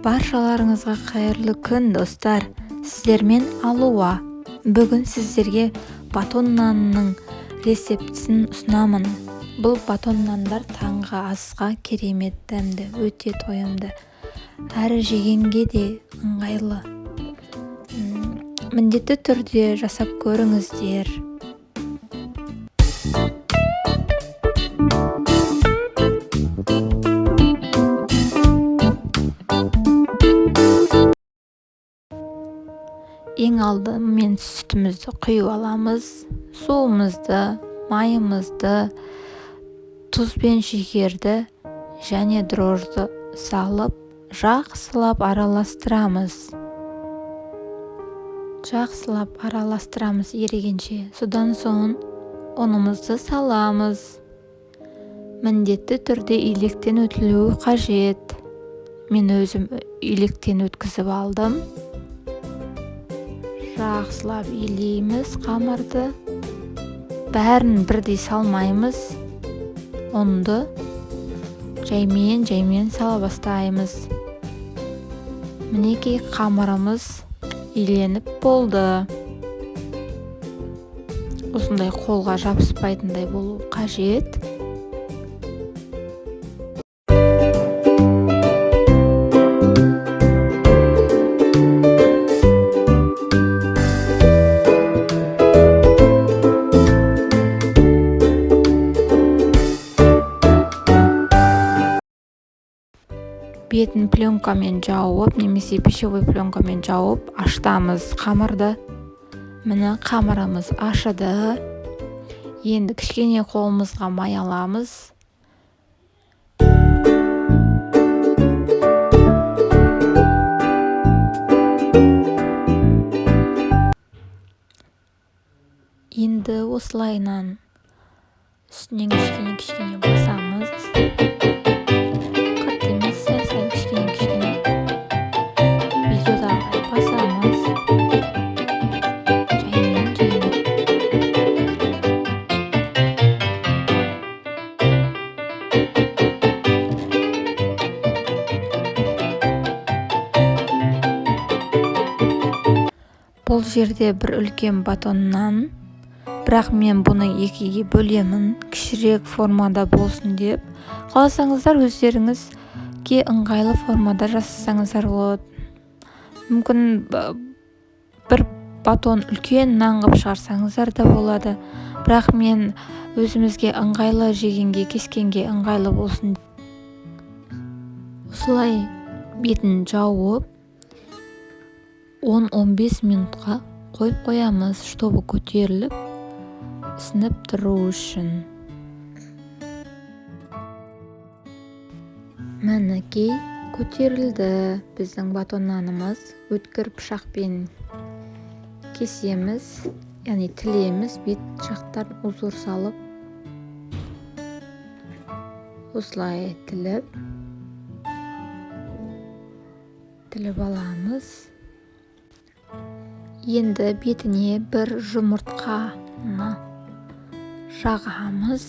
Баршаларыңызға қайырлы күн, достар. Сіздермен Алуа. Бүгін сіздерге батон нанның рецептісін ұсынамын. Бұл батон нандар таңғы асқа керемет дәмді, өте тойымды. Әрі жегенге де ыңғайлы. Міндетті түрде жасап көріңіздер. Ең алдымен сүтімізді құйып аламыз, суымызды, майымызды, тұз бен шекерді және дрожжды салып, жақсылап араластырамыз. Ерігенше. Содан соң ұнымызды саламыз. Міндетті түрде илектен өтілуі қажет. Мен өзім илектен өткізіп алдым. Жақсылап илейміз қамырды. Бәрін бірдей салмаймыз. Ұнды жаймен сала бастаймыз. Мінекей қамырымыз иленіп болды. Осындай қолға жабыспайтындай болу қажет. Бетін пленкамен жауып, немесе пищевой пленкамен жауып, ашытамыз қамырды. Міне қамырымыз ашыды. Енді кішкене қолымызға май аламыз. Енді осылайынан үстінен кішкене басамыз. Бұл жерде бір үлкен батоннан, бірақ мен бұны екіге бөлемін, кішірек формада болсын деп. Қаласаңыздар өздеріңізге ыңғайлы формада жасасаңыздар болады. Мүмкін бір батон үлкен нан қылып шығарсаңыздар да болады. Бірақ мен өзімізге ыңғайлы, жегенге, кескенге ыңғайлы болсын. Осылай бетін жауып 10-15 минутқа қойып қоямыз, чтобы көтеріліп, ісініп тұру үшін. Мінекей көтерілді біздің батон нанымыз. Өткір пышақпен кесеміз, яғни тілеміз, бет жақтан узор салып, осылай тіліп аламыз. Енді бетіне бір жұмыртқаны жағамыз.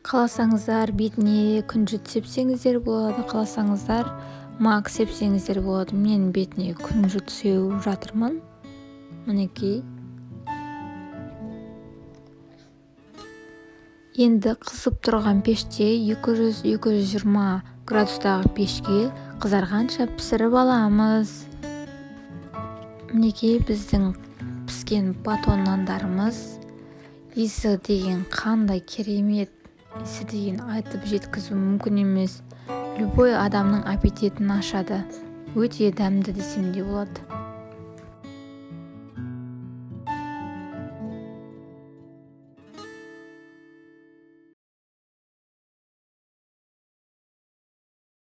Қаласаңыздар бетіне күнжіт сепсеңіздер болады, қаласаңыздар мак сепсеңіздер болады. Мен бетіне күнжіт сеуіп жатырмын. Мінекей. Енді қызып тұрған пеште 200-220 градустағы пешке қызарғанша пісіріп аламыз. Мінекей біздің піскен батон нандарымыз. Иісі деген қандай керемет. Иісі деген айтып жеткізу мүмкін емес. Любой адамның аппетитін ашады. Өте дәмді десем де болады.